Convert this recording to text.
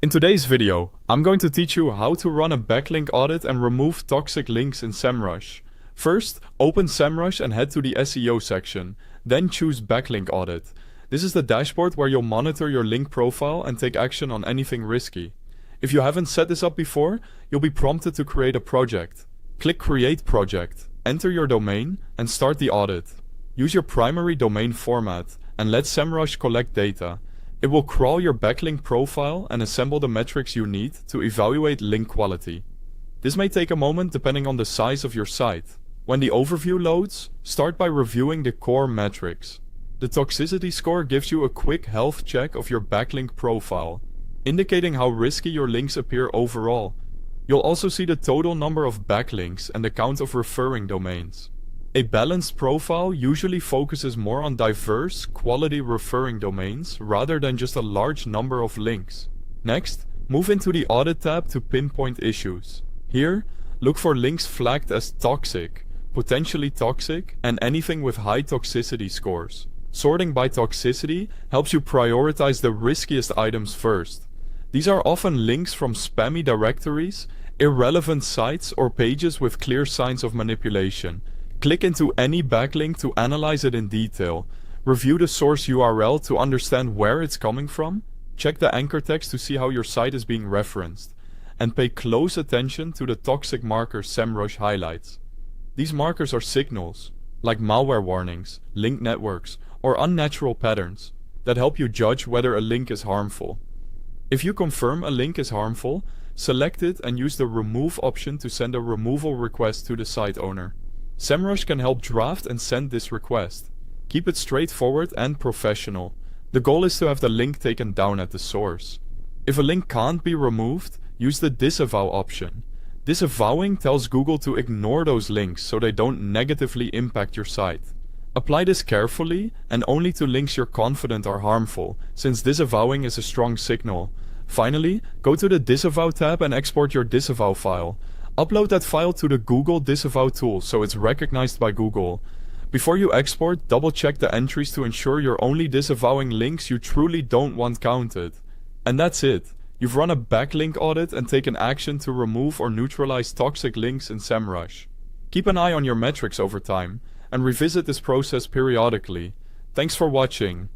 In today's video, I'm going to teach you how to run a backlink audit and remove toxic links in Semrush. First, open Semrush and head to the SEO section. Then choose Backlink Audit. This is the dashboard where you'll monitor your link profile and take action on anything risky. If you haven't set this up before, you'll be prompted to create a project. Click Create Project, enter your domain, and start the audit. Use your primary domain format and let Semrush collect data. It will crawl your backlink profile and assemble the metrics you need to evaluate link quality. This may take a moment depending on the size of your site. When the overview loads, start by reviewing the core metrics. The toxicity score gives you a quick health check of your backlink profile, indicating how risky your links appear overall. You'll also see the total number of backlinks and the count of referring domains. A balanced profile usually focuses more on diverse, quality referring domains rather than just a large number of links. Next, move into the Audit tab to pinpoint issues. Here, look for links flagged as toxic, potentially toxic, and anything with high toxicity scores. Sorting by toxicity helps you prioritize the riskiest items first. These are often links from spammy directories, irrelevant sites, or pages with clear signs of manipulation. Click into any backlink to analyze it in detail. Review the source URL to understand where it's coming from. Check the anchor text to see how your site is being referenced. And pay close attention to the toxic markers Semrush highlights. These markers are signals, like malware warnings, link networks, or unnatural patterns, that help you judge whether a link is harmful. If you confirm a link is harmful, select it and use the Remove option to send a removal request to the site owner. Semrush can help draft and send this request. Keep it straightforward and professional. The goal is to have the link taken down at the source. If a link can't be removed, use the Disavow option. Disavowing tells Google to ignore those links so they don't negatively impact your site. Apply this carefully and only to links you're confident are harmful, since disavowing is a strong signal. Finally, go to the Disavow tab and export your Disavow file. Upload that file to the Google Disavow tool so it's recognized by Google. Before you export, double check the entries to ensure you're only disavowing links you truly don't want counted. And that's it. You've run a backlink audit and taken action to remove or neutralize toxic links in Semrush. Keep an eye on your metrics over time and revisit this process periodically. Thanks for watching.